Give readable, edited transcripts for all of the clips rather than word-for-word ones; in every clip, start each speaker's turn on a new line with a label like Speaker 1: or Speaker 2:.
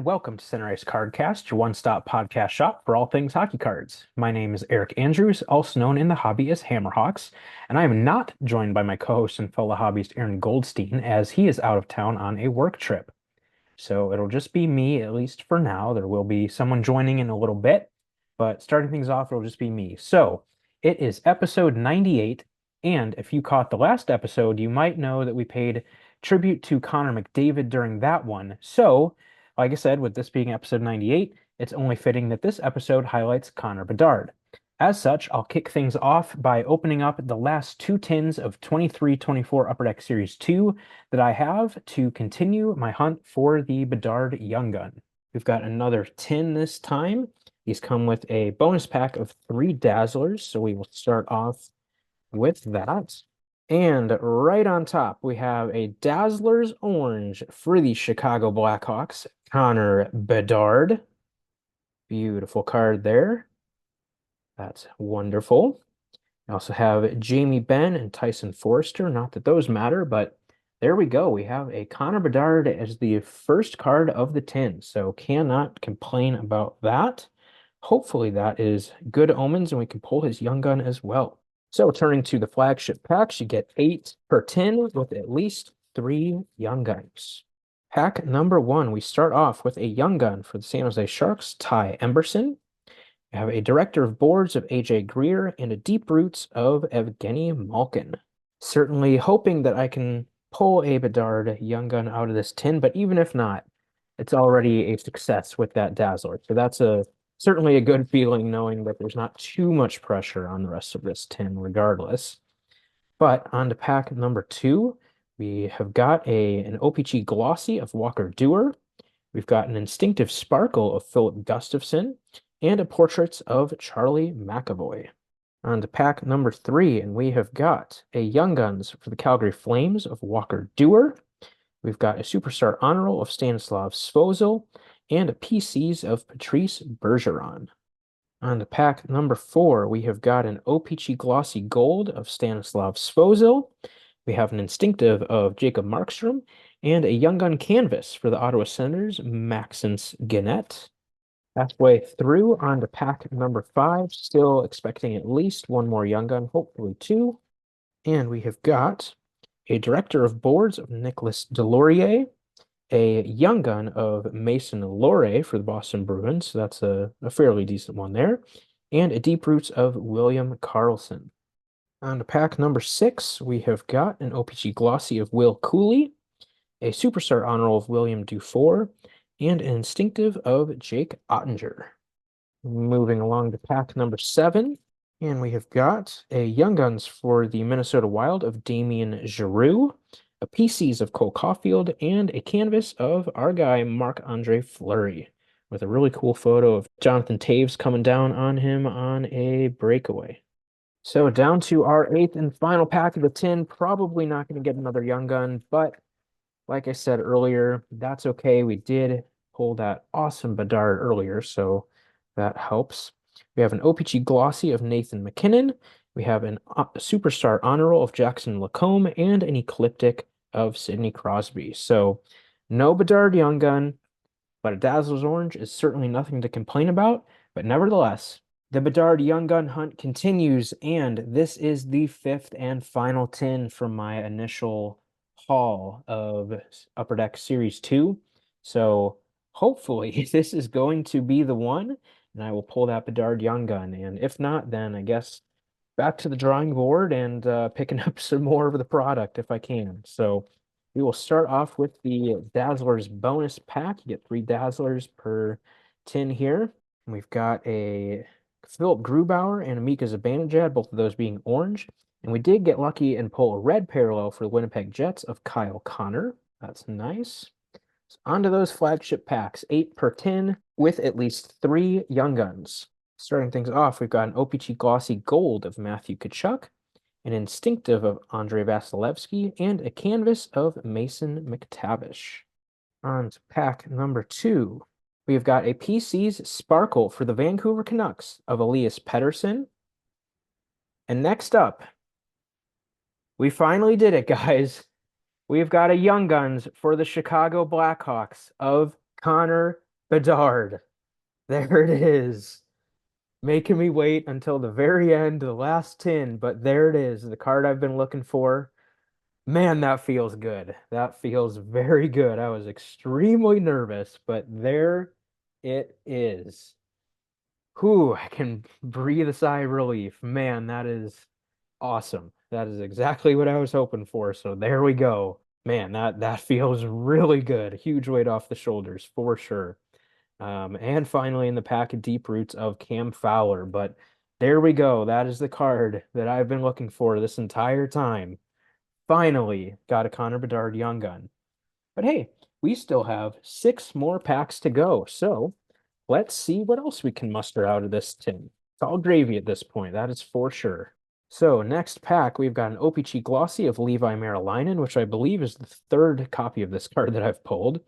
Speaker 1: and welcome to Center Ice Cardcast, your one-stop podcast shop for all things hockey cards. My name is Eric Andrews, also known in the hobby as Hammerhawks, and I am not joined by my co-host and fellow hobbyist Aaron Goldstein, as he is out of town on a work trip. So it'll just be me, at least for now. There will be someone joining in a little bit, but starting things off, it'll just be me. So it is episode 98, and if you caught the last episode, you might know that we paid tribute to Connor McDavid during that one. So, like I said, with this being episode 98, it's only fitting that this episode highlights Connor Bedard. As such, I'll kick things off by opening up the last two tins of 23-24 Upper Deck Series 2 that I have to continue my hunt for the Bedard Young Gun. We've got another tin this time. These come with a bonus pack of 3 Dazzlers, so we will start off with that. And right on top, we have a Dazzlers Orange for the Chicago Blackhawks, Connor Bedard. Beautiful card there. That's wonderful. We also have Jamie Benn and Tyson Forster. Not that those matter, but there we go. We have a Connor Bedard as the first card of the tin, so cannot complain about that. Hopefully that is good omens and we can pull his Young Gun as well. So turning to the flagship packs, you get 8 per tin with at least 3 Young Guns. Pack number 1, we start off with a Young Gun for the San Jose Sharks, Ty Emberson. We have a Director of Boards of AJ Greer and a Deep Roots of Evgeny Malkin. Certainly hoping that I can pull a Bedard Young Gun out of this tin, but even if not, it's already a success with that Dazzler. So that's certainly a good feeling knowing that there's not too much pressure on the rest of this tin regardless. But on to pack number 2, we have got an OPG Glossy of Walker Duehr. We've got an Instinctive Sparkle of Philip Gustafson and a Portraits of Charlie McAvoy. On to pack number 3, and we have got a Young Guns for the Calgary Flames of Walker Duehr. We've got a Superstar Honor Roll of Stanislav Svozil and a PCs of Patrice Bergeron. On to pack number 4, we have got an OPG Glossy Gold of Stanislav Svozil. We have an Instinctive of Jacob Markstrom and a Young Gun Canvas for the Ottawa Senators, Maxence Gannett. Halfway through, on to pack number 5, still expecting at least one more Young Gun, hopefully 2. And we have got a Director of Boards of Nicolas Deslauriers, a Young Gun of Mason Lohrei for the Boston Bruins, so that's a fairly decent one there, and a Deep Roots of William Karlsson. On to pack number 6, we have got an OPG Glossy of Will Cooley, a Superstar Honor Roll of William Dufour, and an Instinctive of Jake Ottinger. Moving along to pack number 7, and we have got a Young Guns for the Minnesota Wild of Damien Giroux, a PCs of Cole Caulfield, and a canvas of our guy Marc-Andre Fleury, with a really cool photo of Jonathan Toews coming down on him on a breakaway. So down to our 8th and final pack of the tin. Probably not going to get another Young Gun, but like I said earlier, that's okay. We did pull that awesome Bedard earlier, so that helps. We have an OPG Glossy of Nathan MacKinnon. We have a Superstar Honor Roll of Jackson Lacombe and an Ecliptic of Sidney Crosby. So no Bedard Young Gun, but a Dazzler's Orange is certainly nothing to complain about. But nevertheless, the Bedard Young Gun hunt continues, and this is the 5th and final tin from my initial haul of Upper Deck Series 2. So hopefully this is going to be the one, and I will pull that Bedard Young Gun. And if not, then I guess back to the drawing board and picking up some more of the product if I can. So we will start off with the Dazzlers bonus pack. You get 3 Dazzlers per tin here. And we've got a Philip Grubauer and a Mika Zibanejad, both of those being orange. And we did get lucky and pull a red parallel for the Winnipeg Jets of Kyle Connor. That's nice. So onto those flagship packs, 8 per tin with at least 3 Young Guns. Starting things off, we've got an OPG Glossy Gold of Matthew Tkachuk, an Instinctive of Andrei Vasilevsky, and a canvas of Mason McTavish. On to pack number 2, we've got a PC's Sparkle for the Vancouver Canucks of Elias Pettersson. And next up, we finally did it, guys. We've got a Young Guns for the Chicago Blackhawks of Connor Bedard. There it is. Making me wait until the very end, the last 10, but there it is, the card I've been looking for. Man, that feels good. That feels very good. I was extremely nervous, but there it is. Whew, I can breathe a sigh of relief. Man, that is awesome. That is exactly what I was hoping for. So there we go. Man, that feels really good. Huge weight off the shoulders for sure. And finally in the pack, Deep Roots of Cam Fowler. But there we go. That is the card that I've been looking for this entire time. Finally got a Connor Bedard Young Gun. But hey, we still have 6 more packs to go. So let's see what else we can muster out of this tin. It's all gravy at this point, that is for sure. So next pack, we've got an OPC Glossy of Levi Merrilainen, which I believe is the third copy of this card that I've pulled.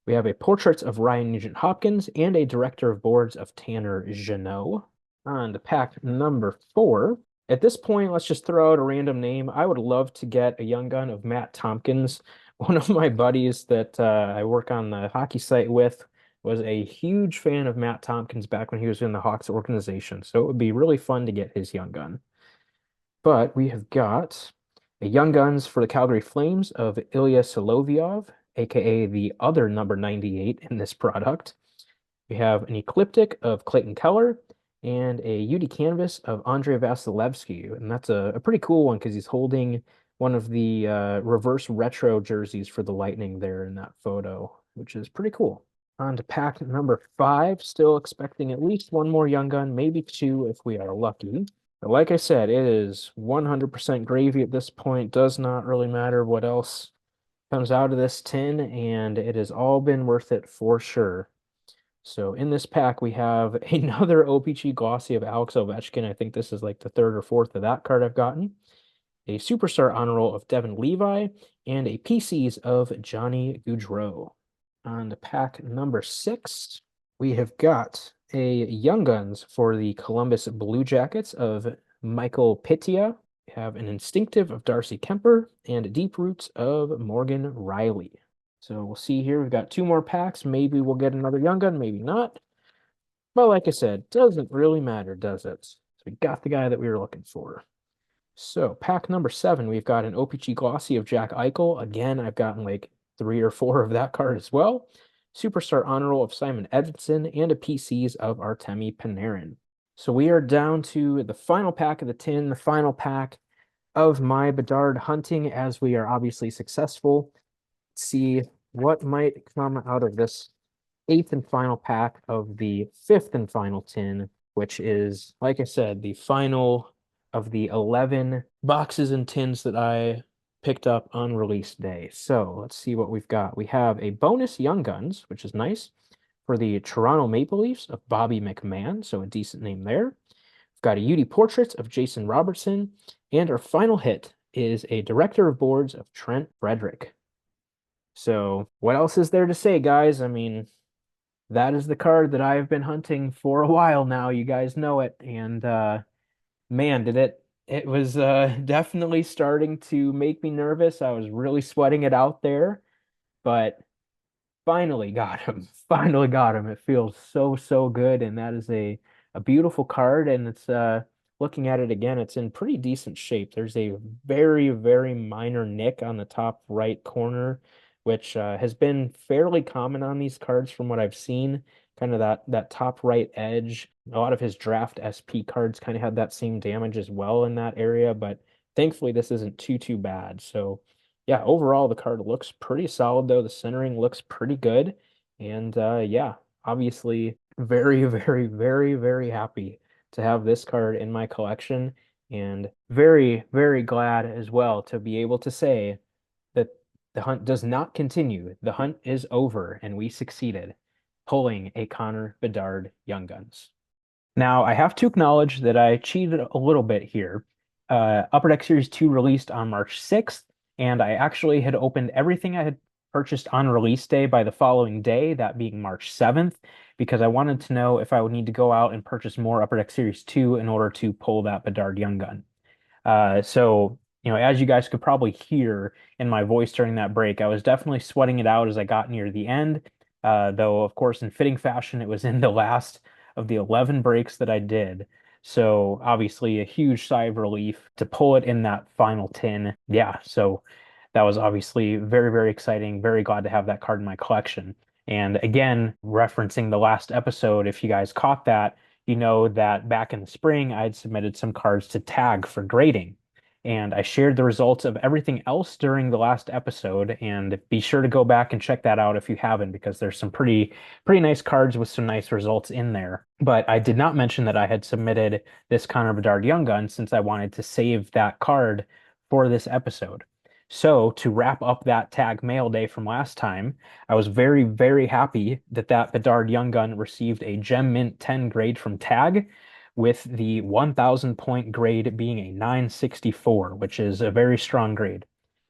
Speaker 1: We have a Portraits of Ryan Nugent-Hopkins and a Director of Boards of Tanner Jeannot. On to pack number 4. At this point, let's just throw out a random name. I would love to get a Young Gun of Matt Tompkins. One of my buddies that I work on the hockey site with was a huge fan of Matt Tompkins back when he was in the Hawks organization. So it would be really fun to get his Young Gun. But we have got a Young Guns for the Calgary Flames of Ilya Solovyov, aka the other number 98 in this product. We have an Ecliptic of Clayton Keller and a UD Canvas of Andrei Vasilevsky. And that's a pretty cool one because he's holding one of the reverse retro jerseys for the Lightning there in that photo, which is pretty cool. On to pack number 5, still expecting at least one more Young Gun, maybe 2 if we are lucky. But like I said, it is 100% gravy at this point. Does not really matter what else comes out of this tin, and it has all been worth it for sure. So in this pack, we have another OPG Glossy of Alex Ovechkin. I think this is like the third or fourth of that card I've gotten. A Superstar Honor Roll of Devin Levi, and a PCs of Johnny Gaudreau. On to pack number 6, we have got a Young Guns for the Columbus Blue Jackets of Michael Pittia. We have an Instinctive of Darcy Kemper and Deep Roots of Morgan Riley. So we'll see here. We've got 2 more packs. Maybe we'll get another Young Gun, maybe not. But like I said, doesn't really matter, does it? So we got the guy that we were looking for. So pack number 7, we've got an OPG Glossy of Jack Eichel. Again, I've gotten like 3 or 4 of that card as well. Superstar Honor Roll of Simon Edvinsson and a PCs of Artemi Panarin. So we are down to the final pack of the tin, the final pack of my Bedard hunting as we are obviously successful. Let's see what might come out of this 8th and final pack of the 5th and final tin, which is, like I said, the final of the 11 boxes and tins that I picked up on release day. So let's see what we've got. We have a bonus Young Guns, which is nice, for the Toronto Maple Leafs of Bobby McMahon, so a decent name there. We've got a UD Portraits of Jason Robertson, and our final hit is a Director of Boards of Trent Frederick. So what else is there to say, guys? I mean, that is the card that I've been hunting for a while now. You guys know it. And man, it was definitely starting to make me nervous. I was really sweating it out there, but finally got him. Finally got him. It feels so, so good. And that is a beautiful card. And it's looking at it again, it's in pretty decent shape. There's a very, very minor nick on the top right corner, which has been fairly common on these cards from what I've seen. Kind of that top right edge. A lot of his draft SP cards kind of had that same damage as well in that area, but thankfully this isn't too bad. So yeah, overall the card looks pretty solid though. The centering looks pretty good. And yeah, obviously very, very, very, very happy to have this card in my collection, and very, very glad as well to be able to say that the hunt does not continue. The hunt is over, and we succeeded, pulling a Connor Bedard Young Guns. Now, I have to acknowledge that I cheated a little bit here. Upper Deck Series 2 released on March 6th, and I actually had opened everything I had purchased on release day by the following day, that being March 7th, because I wanted to know if I would need to go out and purchase more Upper Deck Series 2 in order to pull that Bedard Young Gun. So, as you guys could probably hear in my voice during that break, I was definitely sweating it out as I got near the end. Though, of course, in fitting fashion, it was in the last of the 11 breaks that I did. So obviously a huge sigh of relief to pull it in that final tin. Yeah, so that was obviously very, very exciting. Very glad to have that card in my collection. And again, referencing the last episode, if you guys caught that, you know that back in the spring, I had submitted some cards to tag for grading. And I shared the results of everything else during the last episode. And be sure to go back and check that out if you haven't, because there's some pretty nice cards with some nice results in there. But I did not mention that I had submitted this Connor Bedard Young Gun since I wanted to save that card for this episode. So to wrap up that tag mail day from last time, I was very, very happy that that Bedard Young Gun received a Gem Mint 10 grade from Tag, with the 1,000 point grade being a 964, which is a very strong grade.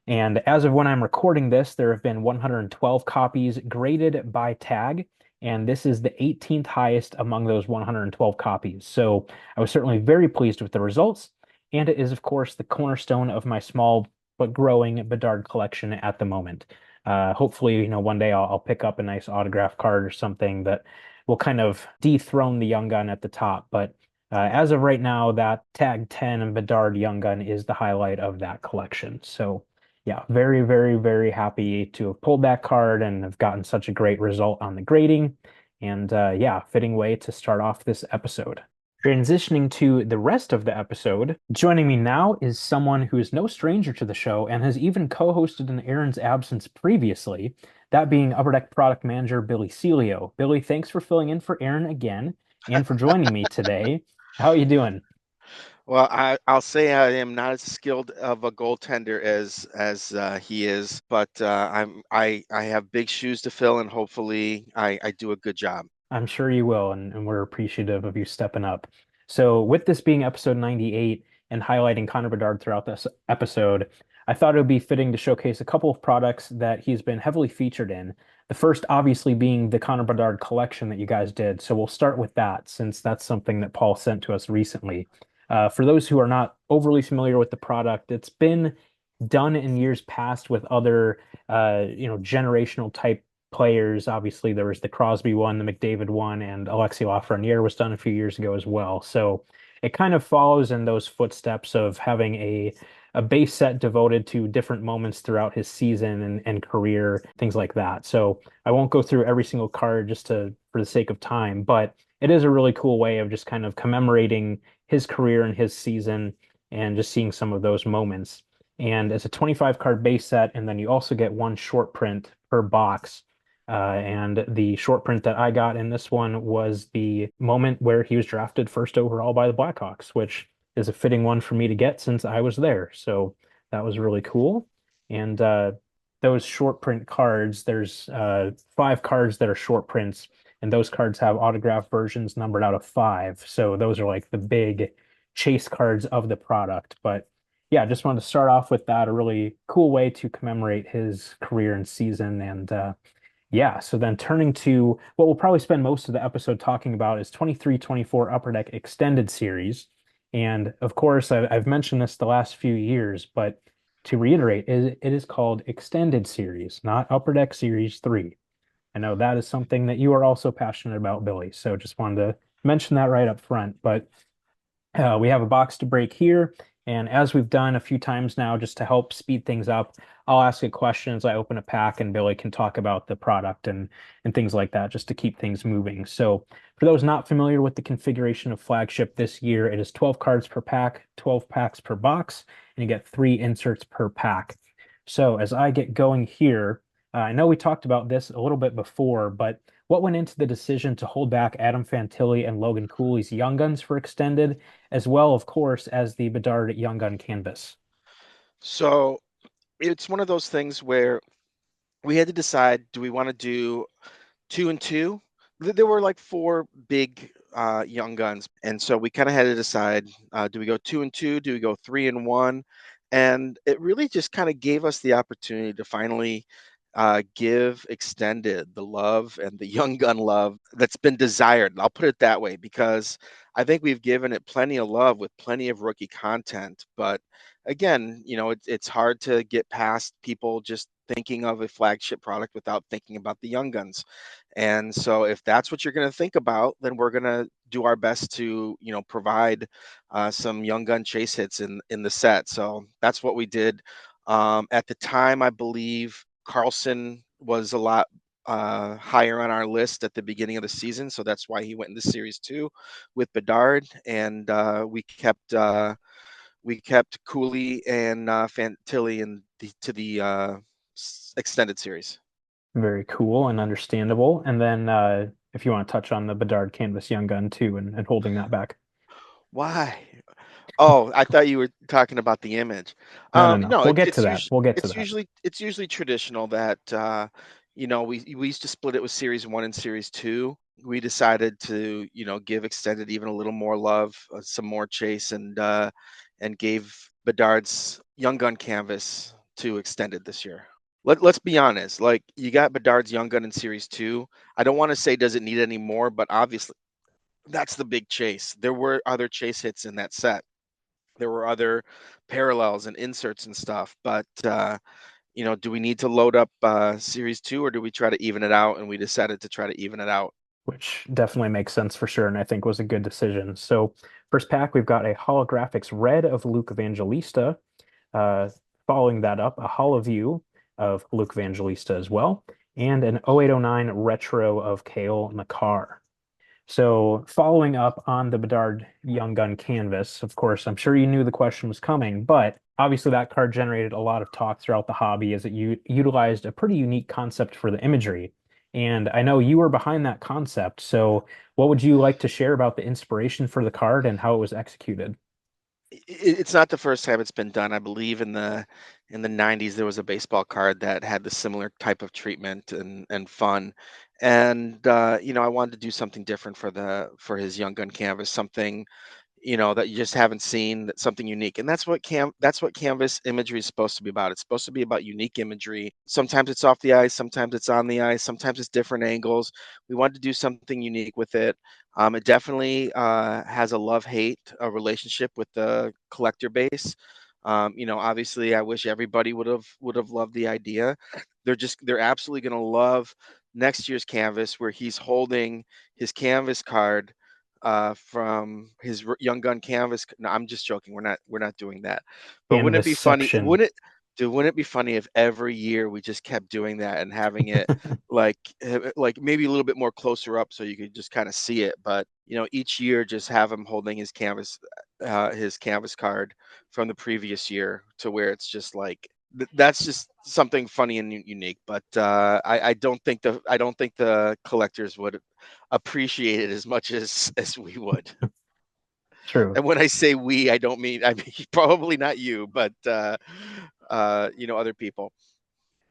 Speaker 1: And as of when I'm recording this, there have been 112 copies graded by Tag, and this is the 18th highest among those 112 copies. So I was certainly very pleased with the results, and it is, of course, the cornerstone of my small but growing Bedard collection at the moment. Hopefully, one day I'll pick up a nice autograph card or something that will kind of dethrone the Young Gun at the top. But as of right now, that Tag 10 and Bedard Young Gun is the highlight of that collection. So, yeah, very, very, very happy to have pulled that card and have gotten such a great result on the grading. And yeah, fitting way to start off this episode. Transitioning to the rest of the episode, joining me now is someone who is no stranger to the show and has even co-hosted in Aaron's absence previously, that being Upper Deck product manager Billy Celio. Billy, thanks for filling in for Aaron again and for joining me today. How are you doing?
Speaker 2: Well, I'll say I am not as skilled of a goaltender as he is, but I have big shoes to fill, and hopefully I do a good job.
Speaker 1: I'm sure you will, and we're appreciative of you stepping up. So, with this being episode 98 and highlighting Connor Bedard throughout this episode, I thought it would be fitting to showcase a couple of products that he's been heavily featured in. The first, obviously, being the Connor Bedard collection that you guys did. So, we'll start with that since that's something that Paul sent to us recently. For those who are not overly familiar with the product, it's been done in years past with other, generational type players. Obviously, there was the Crosby one, the McDavid one, and Alexis Lafreniere was done a few years ago as well. So it kind of follows in those footsteps of having a base set devoted to different moments throughout his season and career, things like that. So I won't go through every single card just to for the sake of time, but it is a really cool way of just kind of commemorating his career and his season and just seeing some of those moments. And it's a 25 card base set, and then you also get one short print per box. And the short print that I got in this one was the moment where he was drafted first overall by the Blackhawks, which is a fitting one for me to get since I was there. So that was really cool. And those short print cards, there's 5 cards that are short prints, and those cards have autograph versions numbered out of 5. So those are like the big chase cards of the product. But yeah, just wanted to start off with that, a really cool way to commemorate his career and season. And yeah, so then turning to what we'll probably spend most of the episode talking about is 23-24 Upper Deck Extended Series. And of course, I've mentioned this the last few years, but to reiterate, it is called Extended Series, not Upper Deck Series 3. I know that is something that you are also passionate about, Billy. So just wanted to mention that right up front. But we have a box to break here. And as we've done a few times now, just to help speed things up, I'll ask a question as I open a pack, and Billy can talk about the product and things like that, just to keep things moving. So for those not familiar with the configuration of Flagship this year, it is 12 cards per pack, 12 packs per box, and you get 3 inserts per pack. So as I get going here, I know we talked about this a little bit before, but what went into the decision to hold back Adam Fantilli and Logan Cooley's Young Guns for extended, as well, of course, as the Bedard Young Gun canvas?
Speaker 2: So it's one of those things where we had to decide: do we want to do two and two? There were like four big young guns, and so we kind of had to decide: do we go two and two? Do we go three and one? And it really just kind of gave us the opportunity to finally give extended the love and the young gun love that's been desired. I'll put it that way, because I think we've given it plenty of love with plenty of rookie content. But again, it's hard to get past people just thinking of a flagship product without thinking about the young guns. And so if that's what you're going to think about, then we're going to do our best to, provide some young gun chase hits in the set. So that's what we did. At the time, I believe Carlson was a lot higher on our list at the beginning of the season, so that's why he went into Series 2 with Bedard, and we kept Cooley and Fantilli to the extended series.
Speaker 1: Very cool and understandable. And then if you want to touch on the Bedard Canvas Young Gun too and holding that back.
Speaker 2: Why? Oh, I thought you were talking about the image.
Speaker 1: No, no, no.
Speaker 2: No,
Speaker 1: We'll get to that. We'll get to
Speaker 2: it's
Speaker 1: that.
Speaker 2: usually it's usually traditional that we used to split it with Series 1 and Series 2. We decided to give extended even a little more love, some more chase, and gave Bedard's Young Gun canvas to extended this year. Let's be honest. Like, you got Bedard's Young Gun in Series 2. I don't want to say does it need any more, but obviously that's the big chase. There were other chase hits in that set. There were other parallels and inserts and stuff, but do we need to load up Series 2, or do we try to even it out? And we decided to try to even it out.
Speaker 1: Which definitely makes sense for sure, and I think was a good decision. So, first pack, we've got a holographics red of Luke Evangelista. Uh, Following that up, a holo view of Luke Evangelista as well, and an 0809 retro of Kale McCarr. So, following up on the Bedard Young Gun canvas, of course, I'm sure you knew the question was coming, but obviously that card generated a lot of talk throughout the hobby as it utilized a pretty unique concept for the imagery. And I know you were behind that concept. So, what would you like to share about the inspiration for the card and how it was executed?
Speaker 2: It's not the first time it's been done. I believe in the 90s there was a baseball card that had the similar type of treatment and fun. And I wanted to do something different for his Young Gun canvas, something that you just haven't seen, that's something unique. And that's what canvas imagery is supposed to be about. It's supposed to be about unique imagery. Sometimes it's off the ice, sometimes it's on the ice, sometimes it's different angles. We wanted to do something unique with it. It definitely has a love-hate relationship with the collector base. Obviously I wish everybody would have loved the idea. They're absolutely going to love next year's canvas, where he's holding his canvas card from his Young Gun canvas. No, I'm just joking. We're not doing that. But wouldn't it be funny?
Speaker 1: Canvasception.
Speaker 2: Wouldn't it be funny if every year we just kept doing that and having it like maybe a little bit more closer up so you could just kind of see it, but each year just have him holding his canvas card from the previous year, to where it's just like that's just something funny and unique. But I don't think the collectors would appreciate it as much as we would.
Speaker 1: True.
Speaker 2: And when I say we, I mean probably not you, but other people.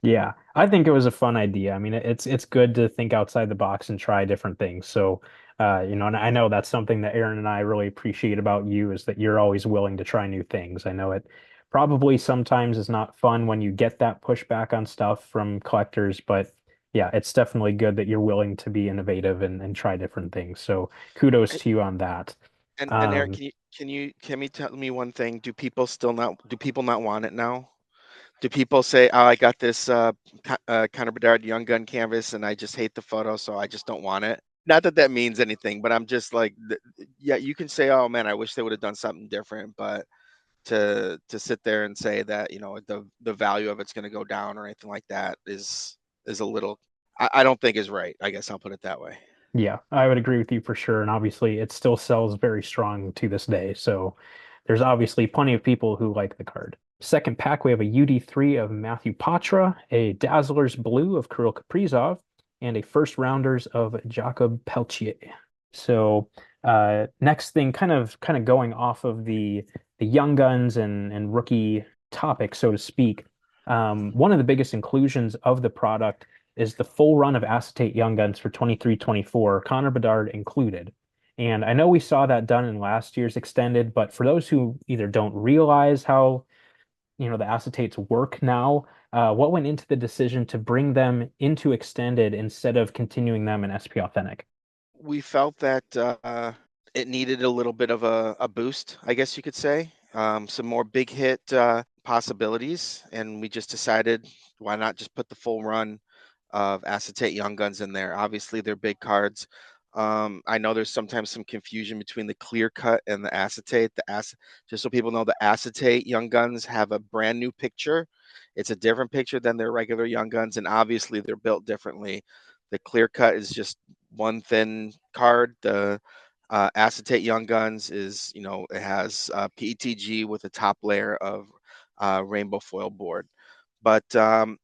Speaker 1: Yeah, I think it was a fun idea. I mean, it's good to think outside the box and try different things. So, and I know that's something that Aaron and I really appreciate about you is that you're always willing to try new things. I know it probably sometimes is not fun when you get that pushback on stuff from collectors, but yeah, it's definitely good that you're willing to be innovative and try different things. So, kudos
Speaker 2: And,
Speaker 1: to you on that.
Speaker 2: and Eric,
Speaker 1: Um,
Speaker 2: can you tell me one thing? Do people not want it now? Do people say, "Oh, I got this Connor Bedard Young Gun canvas, and I just hate the photo, so I just don't want it"? Not that that means anything, but I'm just like, yeah, you can say, "Oh man, I wish they would have done something different," but to sit there and say that the value of it's going to go down or anything like that is a little, I don't think is right. I guess I'll put it that way.
Speaker 1: Yeah, I would agree with you for sure. And obviously, it still sells very strong to this day. So there's obviously plenty of people who like the card. Second pack, we have a UD3 of Matthew Patra, a Dazzler's Blue of Kirill Kaprizov, and a First Rounders of Jakob Peltier. So next thing, kind of going off of the young guns and rookie topic, so to speak. One of the biggest inclusions of the product is the full run of acetate Young Guns for 23-24, Connor Bedard included. And I know we saw that done in last year's extended, but for those who either don't realize how, the acetates work now, what went into the decision to bring them into extended instead of continuing them in SP Authentic?
Speaker 2: We felt that it needed a little bit of a boost, I guess you could say. Some more big hit possibilities, and we just decided why not just put the full run of acetate Young Guns in there. Obviously, they're big cards. I know there's sometimes some confusion between the clear cut and the acetate. Just so people know, the acetate Young Guns have a brand new picture. It's a different picture than their regular Young Guns, and obviously they're built differently. The clear cut is just one thin card. The acetate Young Guns is, it has PETG with a top layer of rainbow foil board. But SPA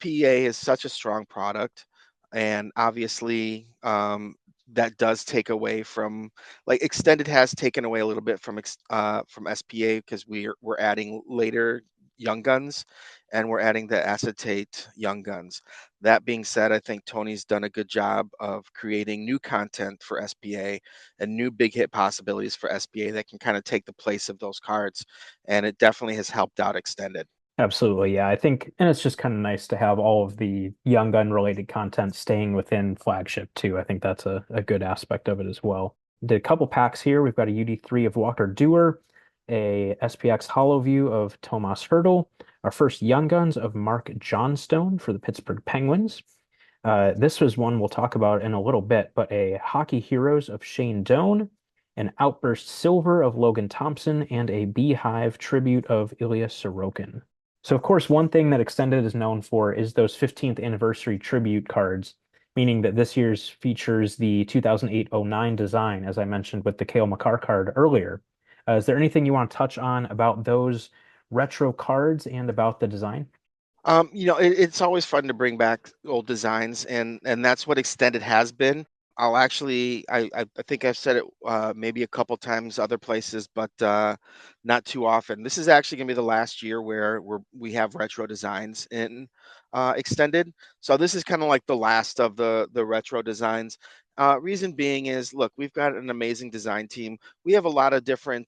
Speaker 2: is such a strong product, and obviously that does take away from, like, Extended has taken away a little bit from SPA because we're adding later Young Guns, and we're adding the acetate Young Guns. That being said, I think Tony's done a good job of creating new content for SPA and new big hit possibilities for SPA that can kind of take the place of those cards, and it definitely has helped out Extended.
Speaker 1: Absolutely, yeah. I think, and it's just kind of nice to have all of the Young Gun related content staying within flagship too. I think that's a good aspect of it as well. Did a couple packs here. We've got a UD3 of Walker Dewar, a SPX Hollow View of Tomas Hertl, our first Young Guns of Mark Johnstone for the Pittsburgh Penguins. This was one we'll talk about in a little bit, but a Hockey Heroes of Shane Doan, an Outburst Silver of Logan Thompson, and a Beehive Tribute of Ilya Sorokin. So, of course, one thing that Extended is known for is those 15th anniversary tribute cards, meaning that this year's features the 2008-09 design, as I mentioned with the Cale Makar card earlier. Is there anything you want to touch on about those retro cards and about the design?
Speaker 2: It's always fun to bring back old designs, and that's what Extended has been. I think I've said it maybe a couple times other places, but not too often. This is actually going to be the last year where we have retro designs in Extended. So this is kind of like the last of the retro designs. Reason being is, look, we've got an amazing design team. We have a lot of different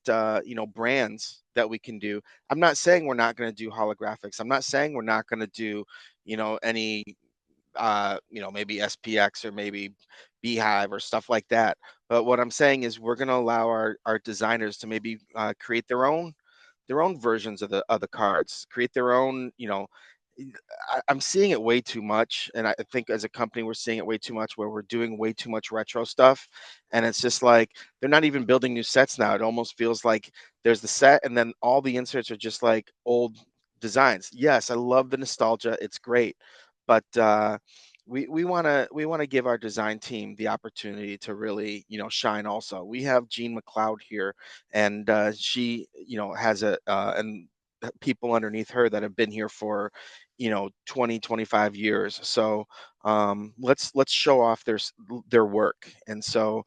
Speaker 2: brands that we can do. I'm not saying we're not going to do holographics. I'm not saying we're not going to do, any, maybe SPX or maybe Beehive or stuff like that. But what I'm saying is we're going to allow our designers to maybe create their own versions of the cards, create their own, I'm seeing it way too much, and I think as a company we're seeing it way too much, where we're doing way too much retro stuff, and it's just like they're not even building new sets now. It almost feels like there's the set, and then all the inserts are just like old designs. Yes, I love the nostalgia; it's great, but we want to give our design team the opportunity to really, shine. Also, we have Jean McLeod here, and she, has and people underneath her that have been here for 20 25 years. So let's show off their work. And so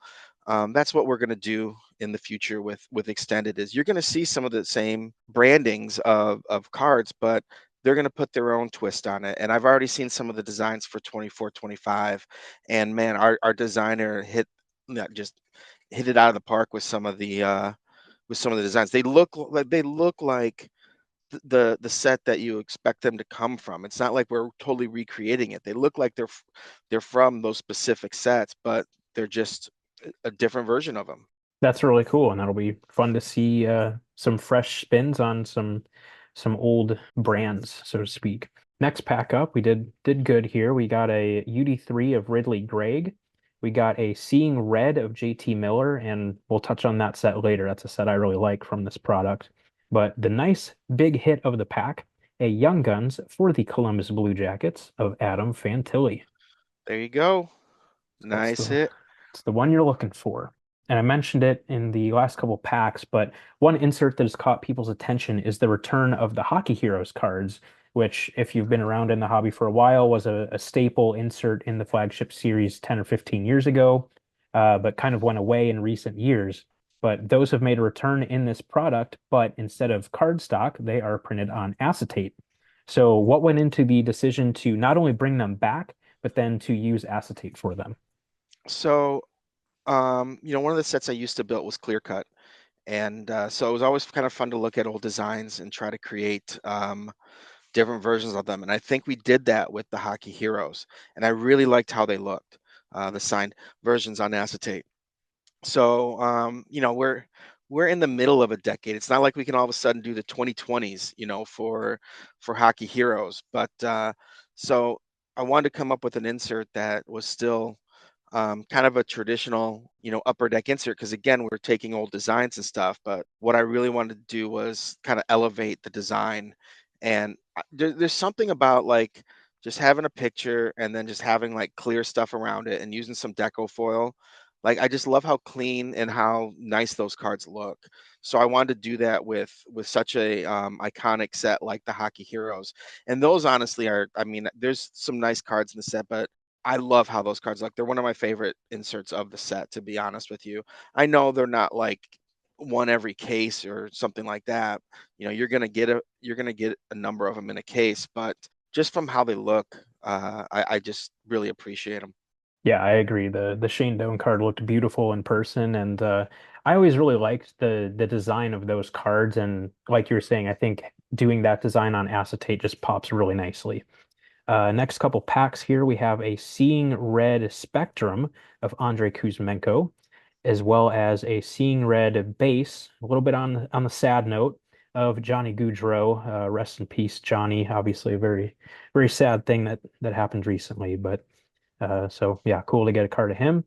Speaker 2: that's what we're going to do in the future with Extended. Is you're going to see some of the same brandings of cards, but they're going to put their own twist on it. And I've already seen some of the designs for 24 25, and man, our designer just hit it out of the park with some of the designs. They look like the set that you expect them to come from. It's not like we're totally recreating it. They look like they're from those specific sets, but they're just a different version of them.
Speaker 1: That's really cool, and that'll be fun to see some fresh spins on some old brands, so to speak. Next pack up, we did good here. We got a UD3 of Ridley Gregg. We got a Seeing Red of JT Miller, and we'll touch on that set later. That's a set I really like from this product. But the nice big hit of the pack, a Young Guns for the Columbus Blue Jackets of Adam Fantilli.
Speaker 2: There you go.
Speaker 1: That's
Speaker 2: Nice
Speaker 1: the
Speaker 2: hit.
Speaker 1: it's the one you're looking for. And I mentioned it in the last couple packs, but one insert that has caught people's attention is the return of the Hockey Heroes cards, which, if you've been around in the hobby for a while, was a staple insert in the flagship series 10 or 15 years ago, but kind of went away in recent years. But those have made a return in this product, but instead of cardstock, they are printed on acetate. So, what went into the decision to not only bring them back, but then to use acetate for them?
Speaker 2: So one of the sets I used to build was clear cut. And so it was always kind of fun to look at old designs and try to create different versions of them. And I think we did that with the Hockey Heroes. And I really liked how they looked, the signed versions on acetate. So, we're in the middle of a decade. It's not like we can all of a sudden do the 2020s, for Hockey Heroes. But so I wanted to come up with an insert that was still kind of a traditional, upper deck insert. Because again, we're taking old designs and stuff. But what I really wanted to do was kind of elevate the design. And there's something about like just having a picture and then just having like clear stuff around it and using some deco foil. Like I just love how clean and how nice those cards look. So I wanted to do that with such a iconic set like the Hockey Heroes. And those honestly are, I mean, there's some nice cards in the set, but I love how those cards look. They're one of my favorite inserts of the set, to be honest with you. I know they're not like one every case or something like that. You're gonna get a number of them in a case, but just from how they look, I just really appreciate them.
Speaker 1: Yeah, I agree. The Shane Doan card looked beautiful in person, and I always really liked the design of those cards. And like you were saying, I think doing that design on acetate just pops really nicely. Next couple packs here, we have a Seeing Red Spectrum of Andrei Kuzmenko, as well as a Seeing Red base, a little bit on the sad note of Johnny Gaudreau. Rest in peace, Johnny. Obviously, a very very sad thing that happened recently, but so yeah, cool to get a card of him.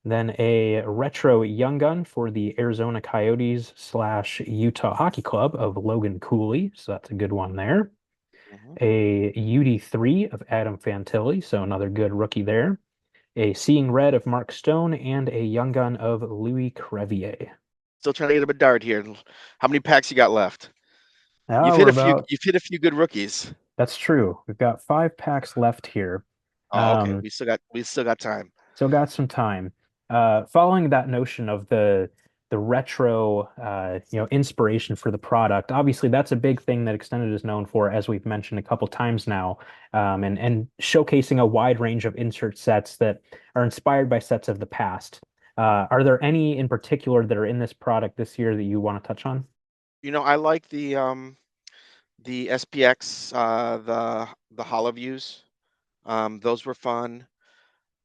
Speaker 1: Then a retro Young Gun for the Arizona Coyotes slash Utah Hockey Club of Logan Cooley, so that's a good one there.
Speaker 2: Mhm.
Speaker 1: A UD3 of Adam Fantilli, so another good rookie there. A Seeing Red of Mark Stone, and a Young Gun of Louis Crevier.
Speaker 2: Still trying to get a Bedard here. How many packs you got left? You've
Speaker 1: Now
Speaker 2: hit
Speaker 1: we're
Speaker 2: a few.
Speaker 1: about,
Speaker 2: You've hit a few good rookies.
Speaker 1: that's true. We've got 5 packs left here.
Speaker 2: Oh, okay.
Speaker 1: Um,
Speaker 2: We still got time.
Speaker 1: Still got some time. Following that notion of the retro, inspiration for the product, obviously that's a big thing that Extended is known for, as we've mentioned a couple times now, and showcasing a wide range of insert sets that are inspired by sets of the past. Are there any in particular that are in this product this year that you want to touch on?
Speaker 2: I like the SPX, the hollow views. Those were fun.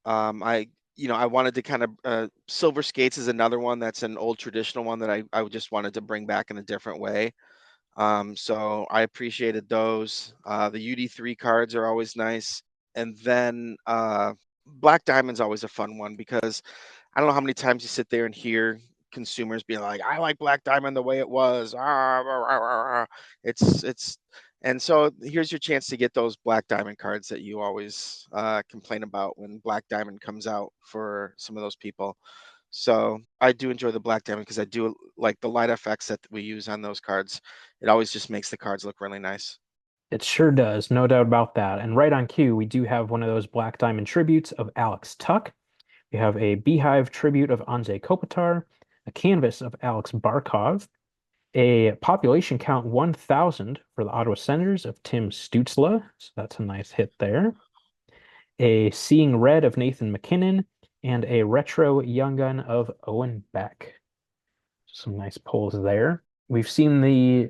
Speaker 2: I wanted to kind of Silver Skates is another one that's an old traditional one that I just wanted to bring back in a different way. So I appreciated those. The UD3 cards are always nice. And then Black Diamond's always a fun one because I don't know how many times you sit there and hear consumers being like, "I like Black Diamond the way it was." Ah, rah, rah, rah, rah." It's and so here's your chance to get those Black Diamond cards that you always complain about when Black Diamond comes out for some of those people. So I do enjoy the Black Diamond because I do like the light effects that we use on those cards. It always just makes the cards look really nice.
Speaker 1: It sure does, no doubt about that. And right on cue, we do have one of those Black Diamond tributes of Alex Tuck. We have a Beehive tribute of Anze Kopitar, a canvas of Alex Barkov, a population count 1,000 for the Ottawa Senators of Tim Stützle. So that's a nice hit there. A Seeing Red of Nathan MacKinnon, and a retro Young Gun of Owen Beck. Some nice pulls there. We've seen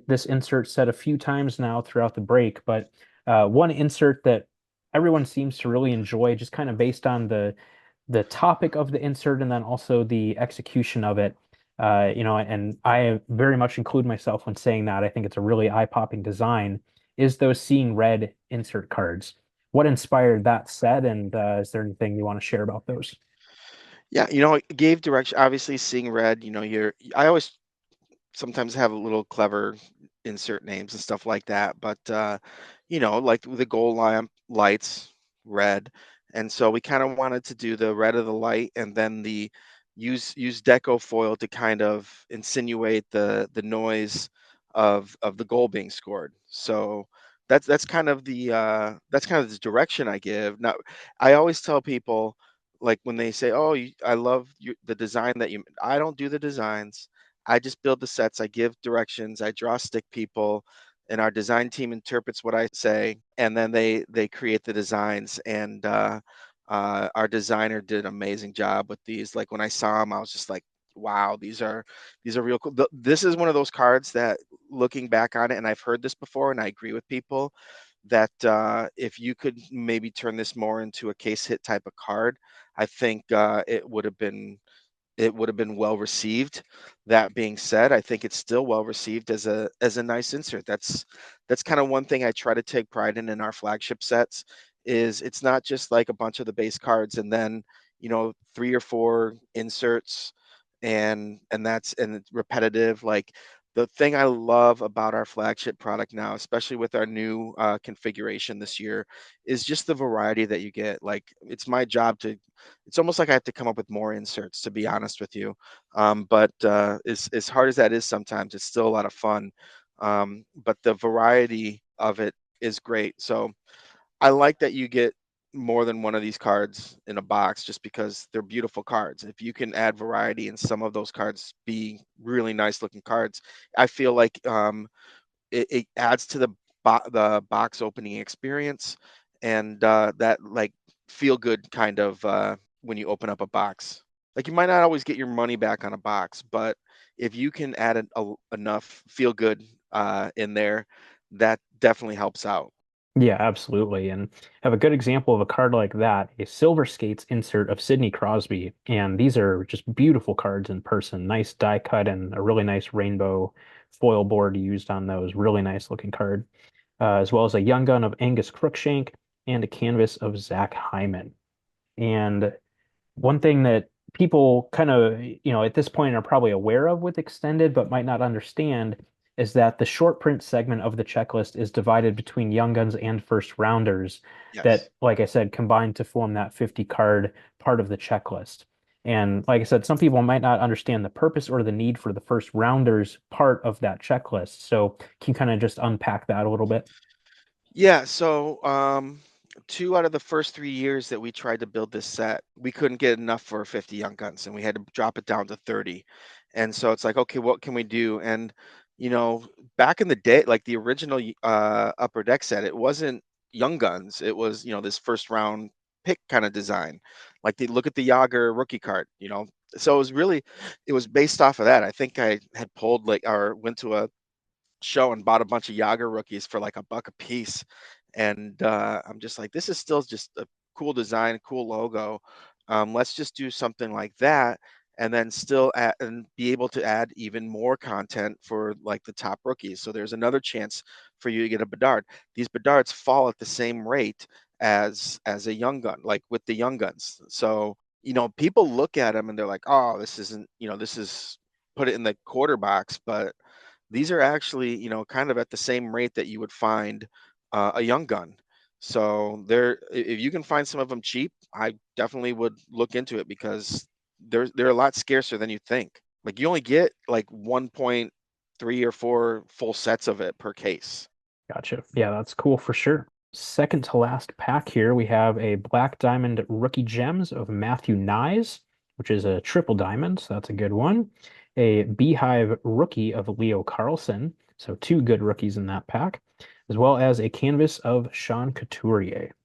Speaker 1: this insert set a few times now throughout the break, but one insert that everyone seems to really enjoy, just kind of based on the topic of the insert and then also the execution of it. And I very much include myself when saying that. I think it's a really eye-popping design, is those Seeing Red insert cards. What inspired that set, and is there anything you want to share about those?
Speaker 2: Yeah, it gave direction. Obviously, seeing red, I always sometimes have a little clever insert names and stuff like that. But like the goal lamp lights red, and so we kind of wanted to do the red of the light, and then the use deco foil to kind of insinuate the noise of the goal being scored. So that's kind of the direction I give. Now, I always tell people like when they say, "Oh, I love the design that you," I don't do the designs. I just build the sets, I give directions, I draw stick people, and our design team interprets what I say, and then they create the designs. And our designer did an amazing job with these. Like when I saw them, I was just like, "Wow, these are real cool." This is one of those cards that, looking back on it, and I've heard this before, and I agree with people that if you could maybe turn this more into a case hit type of card, I think it would have been it would have been well received. That being said, I think it's still well received as a nice insert. That's kind of one thing I try to take pride in our flagship sets is it's not just like a bunch of the base cards and then, three or four inserts and it's repetitive. Like the thing I love about our flagship product now, especially with our new configuration this year, is just the variety that you get. Like it's my job to it's almost like I have to come up with more inserts, to be honest with you. But as hard as that is sometimes, it's still a lot of fun. But the variety of it is great. So I like that you get more than one of these cards in a box just because they're beautiful cards. If you can add variety and some of those cards be really nice looking cards, I feel like it adds to the box opening experience and that like feel good kind of when you open up a box. Like you might not always get your money back on a box, but if you can add enough feel good in there, that definitely helps out.
Speaker 1: Yeah, absolutely. And have a good example of a card like that, a Silver Skates insert of Sidney Crosby. And these are just beautiful cards in person. Nice die cut and a really nice rainbow foil board used on those. Really nice looking card. As well as a Young Gun of Angus Crookshank and a canvas of Zach Hyman. And one thing that people kind of, at this point are probably aware of with extended, but might not understand is that the short print segment of the checklist is divided between young guns and first rounders
Speaker 2: Yes.
Speaker 1: that, like I said, combine to form that 50 card part of the checklist. And like I said, some people might not understand the purpose or the need for the first rounders part of that checklist. So can you kind of just unpack that a little bit?
Speaker 2: Yeah, so two out of the first 3 years that we tried to build this set, we couldn't get enough for 50 young guns, and we had to drop it down to 30. And so it's like, okay, what can we do? And you know, back in the day, like the original Upper Deck set, it wasn't young guns. It was, this first round pick kind of design. Like they look at the Yager rookie card. So it was based off of that. I think I had pulled like or went to a show and bought a bunch of Yager rookies for like a buck a piece. And I'm just like, this is still just a cool design, cool logo. Let's just do something like that and then still add, and be able to add even more content for like the top rookies. So there's another chance for you to get a Bedard. These Bedards fall at the same rate as a young gun, like with the young guns. So, people look at them and they're like, oh, this isn't, this is put it in the quarter box, but these are actually, kind of at the same rate that you would find a young gun. So if you can find some of them cheap, I definitely would look into it because they're a lot scarcer than you think. Like you only get like 1.3 or 4 full sets of it per case.
Speaker 1: Gotcha. Yeah, that's cool for sure. Second to last pack here, we have a Black Diamond Rookie Gems of Matthew Nyes, which is a triple diamond, so that's a good one. A Beehive Rookie of Leo Carlson, so two good rookies in that pack, as well as a canvas of Sean Couturier.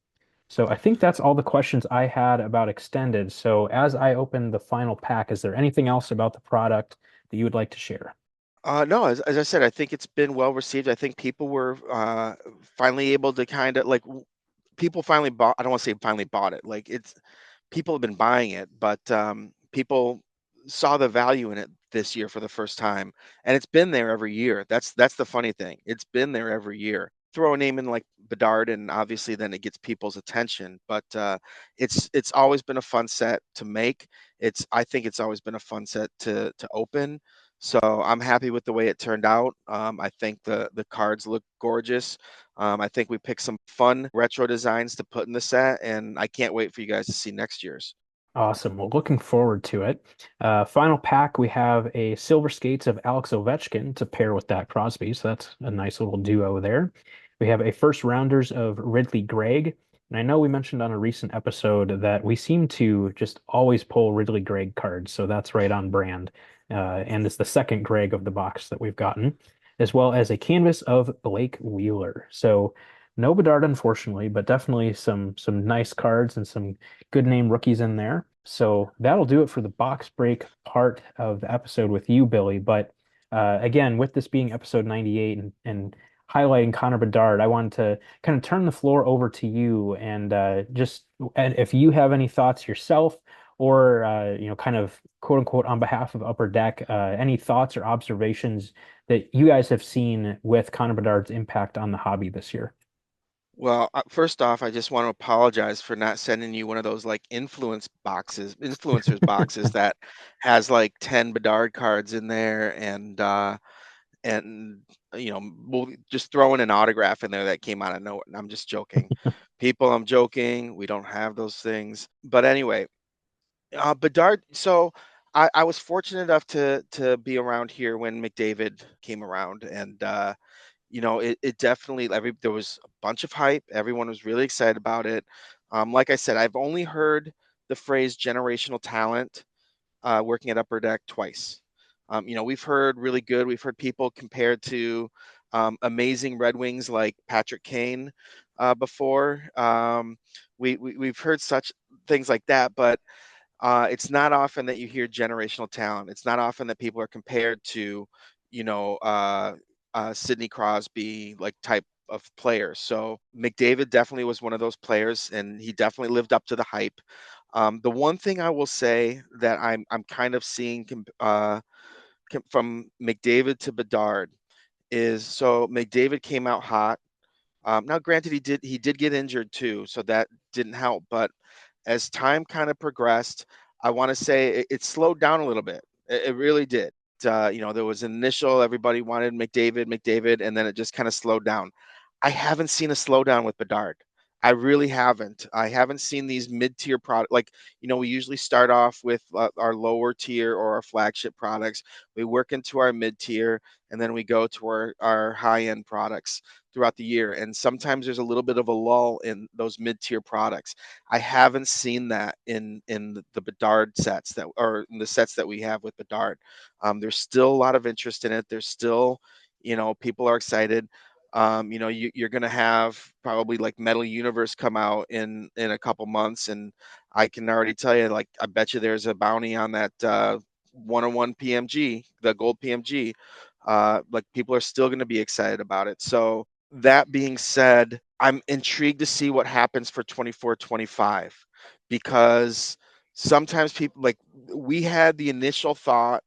Speaker 1: So I think that's all the questions I had about extended. So as I open the final pack, is there anything else about the product that you would like to share?
Speaker 2: No, as I said, I think it's been well received. I think people were finally able to kind of like people finally bought. I don't want to say finally bought it. Like it's people have been buying it, but people saw the value in it this year for the first time, and it's been there every year. That's the funny thing. It's been there every year. Throw a name in like Bedard, and obviously then it gets people's attention. But it's always been a fun set to make. I think it's always been a fun set to open. So I'm happy with the way it turned out. I think the cards look gorgeous. I think we picked some fun retro designs to put in the set, and I can't wait for you guys to see next year's.
Speaker 1: Awesome. Well, looking forward to it. Final pack, we have a Silver Skates of Alex Ovechkin to pair with that Crosby. So that's a nice little duo there. We have a first rounders of Ridley Gregg. And I know we mentioned on a recent episode that we seem to just always pull Ridley Gregg cards. So that's right on brand. And it's the second Gregg of the box that we've gotten, as well as a canvas of Blake Wheeler. So no Bedard, unfortunately, but definitely some nice cards and some good name rookies in there. So that'll do it for the box break part of the episode with you, Billy. But again, with this being episode 98 and highlighting Connor Bedard, I wanted to kind of turn the floor over to you and just and if you have any thoughts yourself, or kind of quote unquote on behalf of Upper Deck, any thoughts or observations that you guys have seen with Connor Bedard's impact on the hobby this year?
Speaker 2: Well, first off, I just want to apologize for not sending you one of those like influencers boxes that has like 10 Bedard cards in there and we'll just throw in an autograph in there that came out of nowhere. I'm just joking. People, I'm joking. We don't have those things. But anyway, Bedard, so I was fortunate enough to be around here when McDavid came around and it definitely there was a bunch of hype. Everyone was really excited about it. Like I said, I've only heard the phrase generational talent working at Upper Deck twice. We've heard really good. We've heard people compared to amazing Red Wings like Patrick Kane before. We've heard such things like that, but it's not often that you hear generational talent. It's not often that people are compared to, you know, uh, Sidney Crosby like type of player. So McDavid definitely was one of those players, and he definitely lived up to the hype. The one thing I will say that I'm kind of seeing from McDavid to Bedard is so McDavid came out hot. Now, granted, he did get injured too, so that didn't help. But as time kind of progressed, I want to say it slowed down a little bit. It really did. There was an initial everybody wanted McDavid, and then it just kind of slowed down. I haven't seen a slowdown with Bedard. I really haven't. I haven't seen these mid-tier product like we usually start off with our lower tier or our flagship products. We work into our mid-tier, and then we go to our high-end products throughout the year. And sometimes there's a little bit of a lull in those mid-tier products. I haven't seen that in the Bedard sets that or in the sets that we have with Bedard. There's still a lot of interest in it. There's still, people are excited. You're gonna have probably like Metal Universe come out in a couple months, and I can already tell you, like, I bet you there's a bounty on that 101 PMG, the gold PMG. Like people are still going to be excited about it. So that being said, I'm intrigued to see what happens for 24-25 because sometimes people like we had the initial thought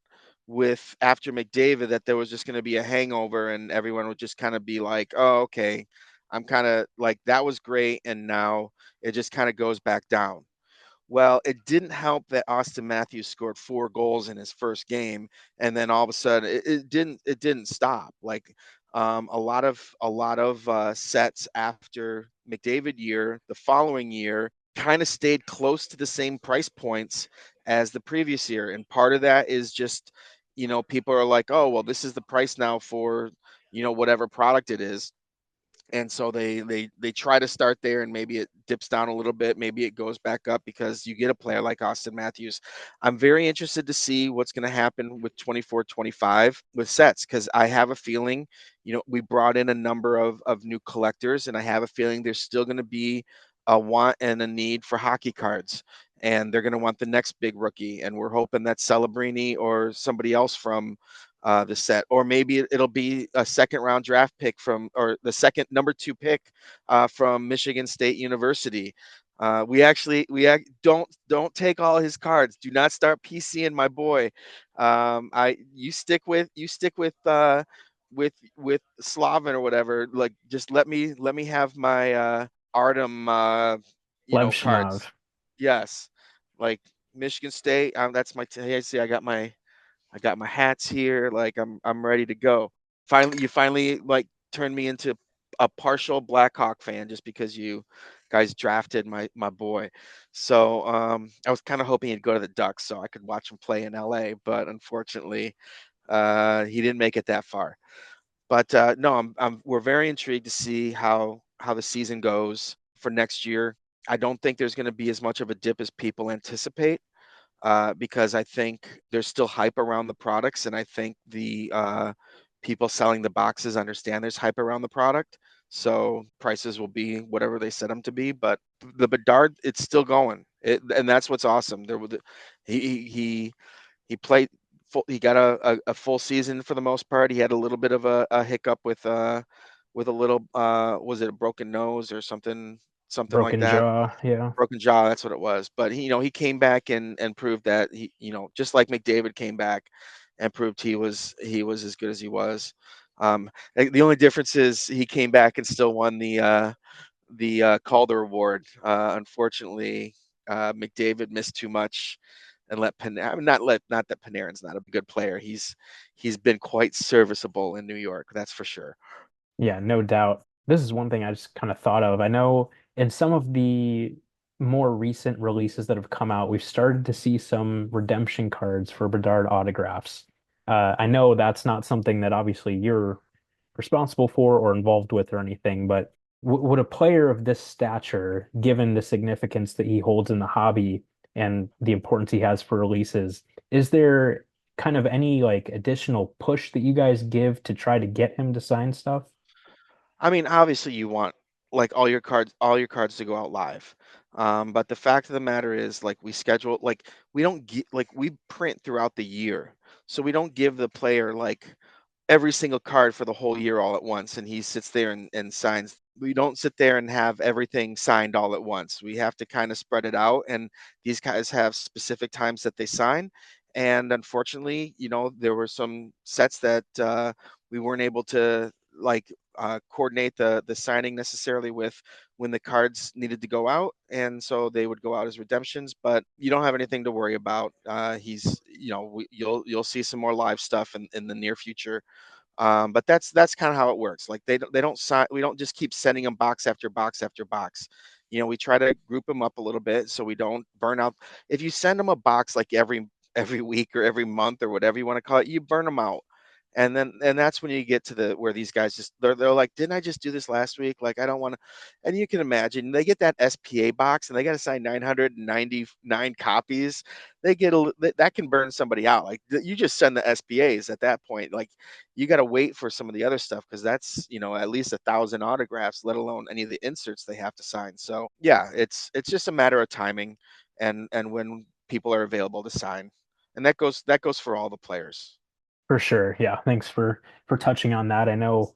Speaker 2: with after McDavid that there was just going to be a hangover and everyone would just kind of be like, "Oh, okay. I'm kind of like that was great and now it just kind of goes back down." Well, it didn't help that Austin Matthews scored 4 goals in his first game, and then all of a sudden it didn't stop. Like a lot of sets after McDavid year, the following year, kind of stayed close to the same price points as the previous year, and part of that is just people are like, oh well, this is the price now for whatever product it is, and so they try to start there and maybe it dips down a little bit, maybe it goes back up because you get a player like Austin Matthews. I'm very interested to see what's going to happen with 24-25 with sets because I have a feeling we brought in a number of new collectors and I have a feeling there's still going to be a want and a need for hockey cards, and they're going to want the next big rookie, and we're hoping that Celebrini or somebody else from the set, or maybe it'll be a second round draft pick from, or the second number 2 pick from Michigan State University. Don't take all his cards. Do not start PCing my boy. I with Slavin or whatever. Like just let me have my Artem cards.
Speaker 1: Levshnov.
Speaker 2: Yes, like Michigan State. That's my. Hey, I see. I got my hats here. Like I'm ready to go. You finally like turned me into a partial Blackhawk fan just because you guys drafted my boy. So I was kind of hoping he'd go to the Ducks so I could watch him play in LA, but unfortunately he didn't make it that far. But no, we're very intrigued to see how the season goes for next year. I don't think there's going to be as much of a dip as people anticipate because I think there's still hype around the products, and I think the people selling the boxes understand there's hype around the product. So prices will be whatever they set them to be. But the Bedard, it's still going, and that's what's awesome. He played full. He got a full season for the most part. He had a little bit of a hiccup with a little was it a broken nose or something something like
Speaker 1: Broken
Speaker 2: that.
Speaker 1: jaw. Yeah.
Speaker 2: Broken jaw, that's what it was. But he came back and proved that just like McDavid came back and proved he was as good as he was. The only difference is he came back and still won the Calder Award. Unfortunately, McDavid missed too much and not that Panarin's not a good player. He's been quite serviceable in New York, that's for sure.
Speaker 1: Yeah, no doubt. This is one thing I just kind of thought of. I know in some of the more recent releases that have come out, we've started to see some redemption cards for Bedard autographs. I know that's not something that obviously you're responsible for or involved with or anything, but w would a player of this stature, given the significance that he holds in the hobby and the importance he has for releases, is there kind of any like additional push that you guys give to try to get him to sign stuff?
Speaker 2: I mean, obviously you want like all your cards to go out live. But the fact of the matter is like we don't get like we print throughout the year. So we don't give the player like every single card for the whole year all at once and he sits there and signs. We don't sit there and have everything signed all at once. We have to kind of spread it out, and these guys have specific times that they sign. And unfortunately, there were some sets that we weren't able to like coordinate the signing necessarily with when the cards needed to go out, and so they would go out as redemptions. But you don't have anything to worry about. You'll see some more live stuff in the near future. But that's kind of how it works. Like they don't sign. We don't just keep sending them box after box after box. We try to group them up a little bit so we don't burn out. If you send them a box like every week or every month or whatever you want to call it, you burn them out. And that's when you get to the where these guys just they're like, didn't I just do this last week? Like I don't want to. And you can imagine they get that SPA box and they got to sign 999 copies. That can burn somebody out. Like you just send the SPAs at that point. Like you got to wait for some of the other stuff because that's at least 1,000 autographs, let alone any of the inserts they have to sign. So yeah, it's just a matter of timing and when people are available to sign, and that goes for all the players.
Speaker 1: For sure. Yeah. Thanks for touching on that. I know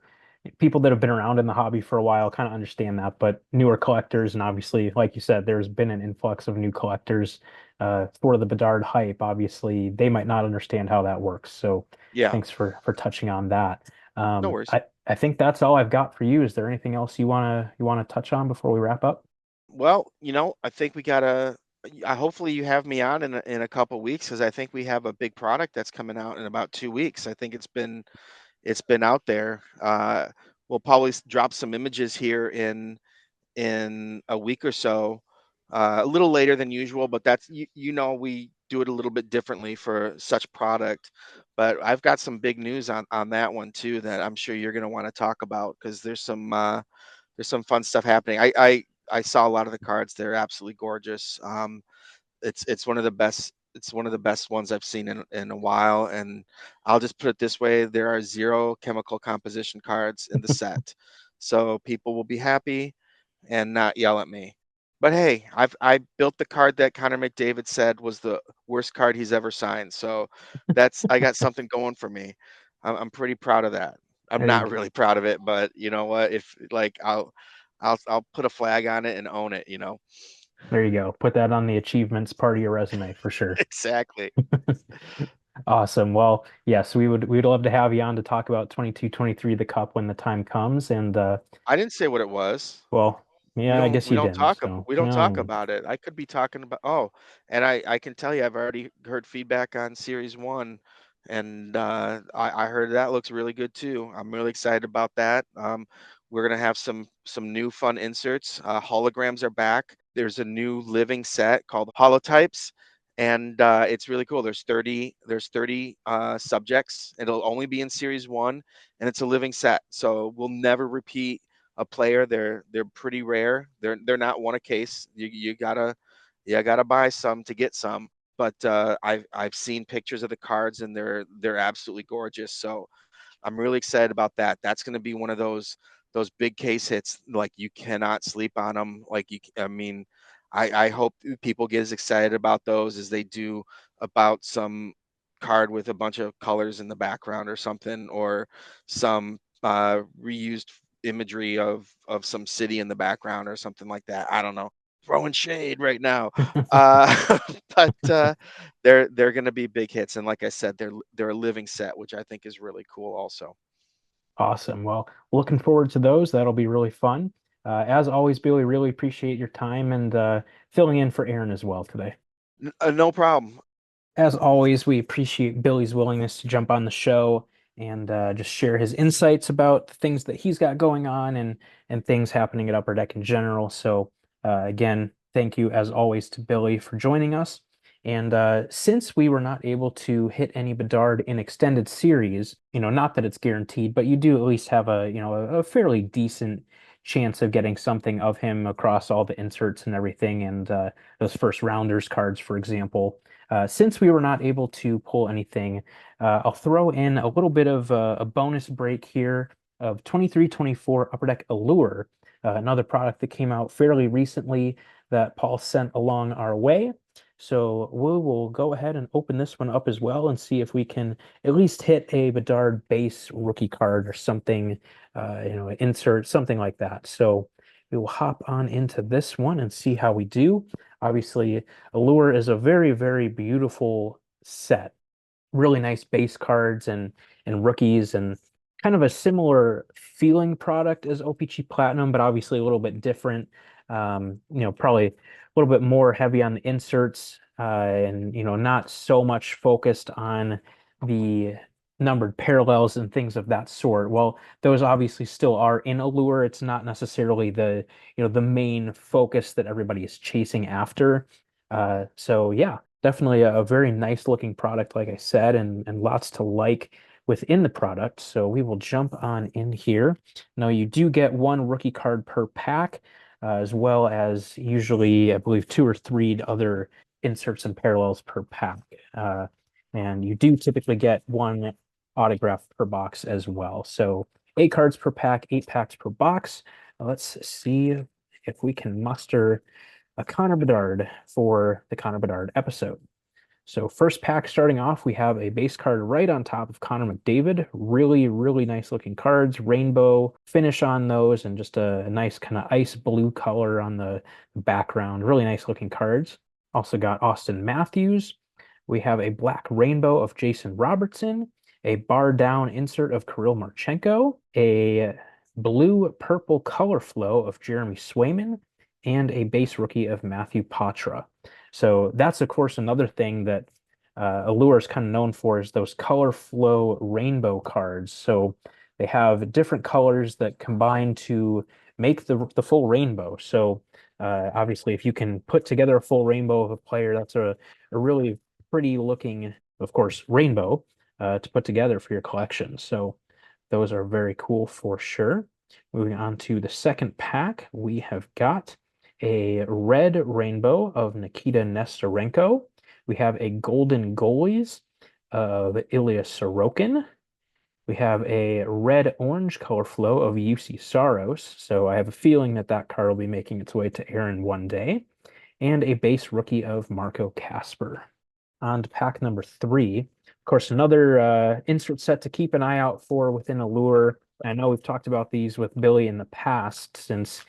Speaker 1: people that have been around in the hobby for a while kind of understand that, but newer collectors and obviously, like you said, there's been an influx of new collectors for the Bedard hype. Obviously, they might not understand how that works. So
Speaker 2: Yeah,
Speaker 1: thanks for touching on that.
Speaker 2: no worries.
Speaker 1: I think that's all I've got for you. Is there anything else you wanna touch on before we wrap up?
Speaker 2: Well, I think we gotta. Hopefully, you have me on in a couple weeks because I think we have a big product that's coming out in about 2 weeks. I think it's been out there. We'll probably drop some images here in a week or so, a little later than usual, but we do it a little bit differently for such product. But I've got some big news on that one too that I'm sure you're going to want to talk about because there's some fun stuff happening. I saw a lot of the cards. They're absolutely gorgeous. It's one of the best. It's one of the best ones I've seen in a while. And I'll just put it this way: there are zero chemical composition cards in the set, so people will be happy and not yell at me. But hey, I built the card that Connor McDavid said was the worst card he's ever signed. So I got something going for me. I'm pretty proud of that. I'm
Speaker 1: There you
Speaker 2: not
Speaker 1: go.
Speaker 2: really proud of it, but you know what? If like I'll put a flag on it and own it.
Speaker 1: There you go. Put that on the achievements part of your resume for sure.
Speaker 2: Exactly.
Speaker 1: Awesome. Well, yes, we'd love to have you on to talk about 22-23 the cup when the time comes. And
Speaker 2: I didn't say what it was.
Speaker 1: well,
Speaker 2: We
Speaker 1: yeah, I
Speaker 2: don't
Speaker 1: guess
Speaker 2: we
Speaker 1: you
Speaker 2: don't
Speaker 1: didn't.
Speaker 2: talk
Speaker 1: So
Speaker 2: we don't talk
Speaker 1: no,
Speaker 2: about it. I could be talking about and I can tell you I've already heard feedback on series 1, and I heard that looks really good too. I'm really excited about that. We're gonna have some new fun inserts. Holograms are back. There's a new living set called Holotypes, and it's really cool. There's 30 subjects. It'll only be in series 1, and it's a living set, so we'll never repeat a player. They're pretty rare. They're not one a case. You gotta buy some to get some. But I've seen pictures of the cards and they're absolutely gorgeous. So I'm really excited about that. That's going to be one of those big case hits. Like you cannot sleep on them. I mean, I hope people get as excited about those as they do about some card with a bunch of colors in the background or something, or some reused imagery of some city in the background or something like that. I don't know. Throwing shade right now. Uh, but they're going to be big hits, and like I said, they're a living set, which I think is really cool also.
Speaker 1: Awesome. Well, looking forward to those. That'll be really fun. As always, Billy, really appreciate your time and filling in for Aaron as well today.
Speaker 2: No problem.
Speaker 1: As always, we appreciate Billy's willingness to jump on the show and just share his insights about the things that he's got going on and things happening at Upper Deck in general. So again, thank you as always to Billy for joining us. And since we were not able to hit any Bedard in extended series, not that it's guaranteed, but you do at least have a fairly decent chance of getting something of him across all the inserts and everything, and those first rounders cards, for example. Since we were not able to pull anything, I'll throw in a little bit of a bonus break here of 23-24 Upper Deck Allure, another product that came out fairly recently that Paul sent along our way. So we will go ahead and open this one up as well and see if we can at least hit a Bedard base rookie card or something, insert, something like that. So we will hop on into this one and see how we do. Obviously, Allure is a very, very beautiful set. Really nice base cards and rookies and kind of a similar feeling product as OPC Platinum, but obviously a little bit different. Probably a little bit more heavy on the inserts, and not so much focused on the numbered parallels and things of that sort. Well, those obviously still are in Allure. It's not necessarily the main focus that everybody is chasing after. So yeah, definitely a very nice looking product, like I said, and lots to like within the product. So we will jump on in here. Now you do get one rookie card per pack, as well as usually, I believe, two or three other inserts and parallels per pack. And you do typically get one autograph per box as well. So 8 cards per pack, 8 packs per box. Let's see if we can muster a Connor Bedard for the Connor Bedard episode. So first pack starting off, we have a base card right on top of Connor McDavid. Really, really nice looking cards, rainbow finish on those, and just a nice kind of ice blue color on the background. Really nice looking cards. Also got Austin Matthews. We have a black rainbow of Jason Robertson, a bar down insert of Kirill Marchenko, a blue purple color flow of Jeremy Swayman, and a base rookie of Matthew Patra. So that's, of course, another thing that Allure is kind of known for is those color flow rainbow cards. So they have different colors that combine to make the full rainbow. So obviously, if you can put together a full rainbow of a player, that's a really pretty looking, of course, rainbow to put together for your collection. So those are very cool for sure. Moving on to the second pack, we have got a red rainbow of Nikita Nesterenko. We have a golden goalies of Ilya Sorokin. We have a red-orange color flow of UC Saros. So I have a feeling that that card will be making its way to Aaron one day. And a base rookie of Marco Casper. On to pack number 3. Of course, another insert set to keep an eye out for within Allure. I know we've talked about these with Billy in the past since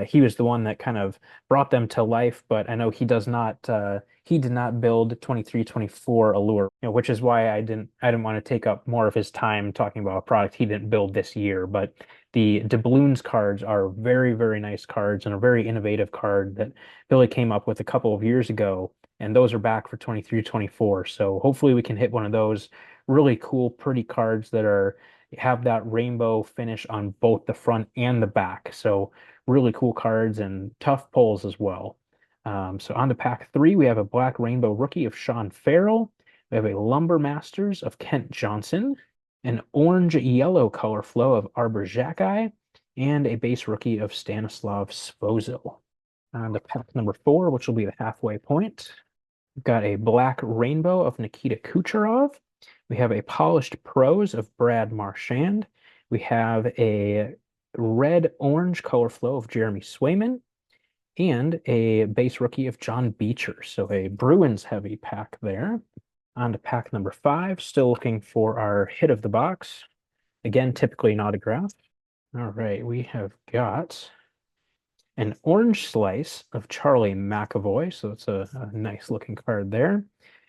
Speaker 1: he was the one that kind of brought them to life, but I know he did not build 23-24 Allure, which is why I didn't want to take up more of his time talking about a product he didn't build this year. But the doubloons cards are very, very nice cards and a very innovative card that Billy came up with a couple of years ago, and those are back for 23-24. So hopefully we can hit one of those really cool, pretty cards that have that rainbow finish on both the front and the back. So really cool cards and tough pulls as well. So on to pack 3, we have a black rainbow rookie of Sean Farrell. We have a Lumber Masters of Kent Johnson, an orange yellow color flow of Arbor Xhekaj, and a base rookie of Stanislav Svozil. On to pack number 4, which will be the halfway point. We've got a black rainbow of Nikita Kucherov. We have a polished prose of Brad Marchand. We have a red-orange color flow of Jeremy Swayman and a base rookie of John Beecher. So a Bruins heavy pack there. On to pack number 5, still looking for our hit of the box. Again, typically an autograph. All right, we have got an orange slice of Charlie McAvoy, so it's a nice looking card there.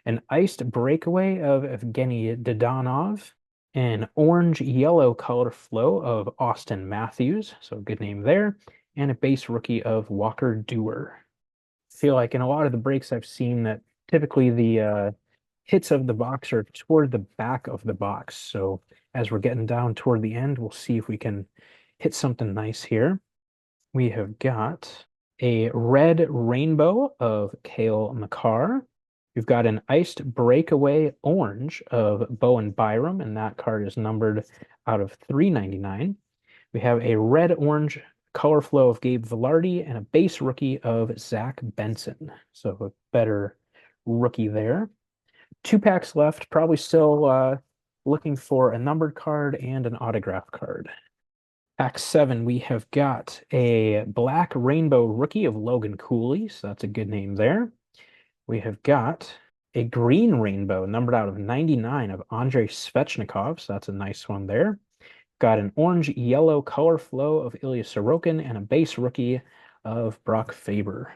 Speaker 1: An iced breakaway of Evgeny Dodonov. An orange yellow color flow of Austin Matthews, so good name there. And a base rookie of Walker Dewar. I feel like in a lot of the breaks I've seen that typically the hits of the box are toward the back of the box. So as we're getting down toward the end, we'll see if we can hit something nice here. We have got a red rainbow of Kale McCarr. We've got an iced breakaway orange of Bowen Byram, and that card is numbered out of 399. We have a red orange color flow of Gabe Vilardi and a base rookie of Zach Benson. So a better rookie there. 2 packs left, probably still looking for a numbered card and an autograph card. Pack 7, we have got a black rainbow rookie of Logan Cooley, so that's a good name there. We have got a green rainbow numbered out of 99 of Andrei Svechnikov, so that's a nice one there. Got an orange yellow color flow of Ilya Sorokin and a base rookie of Brock Faber.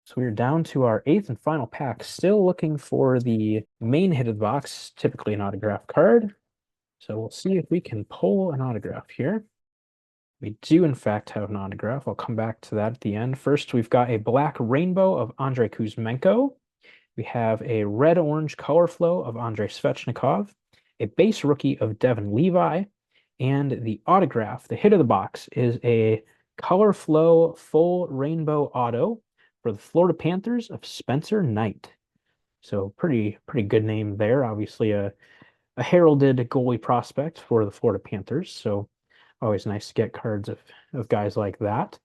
Speaker 1: So we're down to our 8th and final pack, still looking for the main hit of the box, typically an autograph card. So we'll see if we can pull an autograph here. We do, in fact, have an autograph. I'll come back to that at the end. First, we've got a black rainbow of Andrei Kuzmenko. We have a red-orange color flow of Andrei Svechnikov, a base rookie of Devin Levi, and the autograph, the hit of the box, is a color flow full rainbow auto for the Florida Panthers of Spencer Knight. So pretty good name there. Obviously a heralded goalie prospect for the Florida Panthers. So always nice to get cards of guys like that.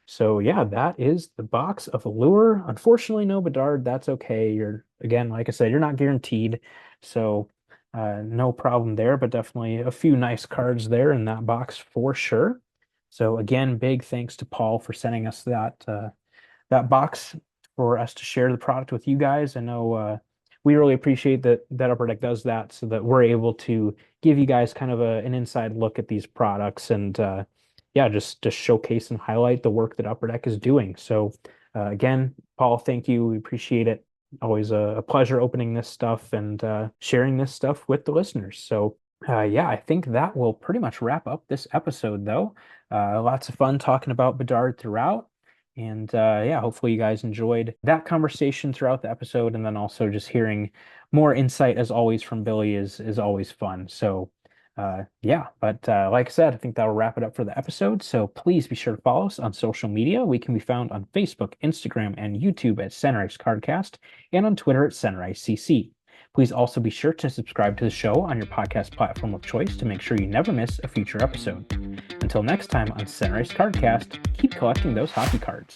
Speaker 1: So yeah, that is the box of Allure. Unfortunately, no Bedard. That's okay. You're again, like I said, you're not guaranteed. So no problem there, but definitely a few nice cards there in that box for sure. So again, big thanks to Paul for sending us that box for us to share the product with you guys. I know we really appreciate that Upper Deck does that so that we're able to give you guys kind of an inside look at these products and yeah, just showcase and highlight the work that Upper Deck is doing. So again, Paul, thank you. We appreciate it. Always a pleasure opening this stuff and sharing this stuff with the listeners. So yeah, I think that will pretty much wrap up this episode, though. Lots of fun talking about Bedard throughout. And yeah, hopefully you guys enjoyed that conversation throughout the episode, and then also just hearing more insight as always from Billy is always fun. So yeah, but like I said, I think that'll wrap it up for the episode. So please be sure to follow us on social media. We can be found on Facebook, Instagram, and YouTube at Sunrise Cardcast, and on Twitter at Sunrise CC. Please also be sure to subscribe to the show on your podcast platform of choice to make sure you never miss a future episode. Until next time on Sunrise Cardcast, keep collecting those hockey cards.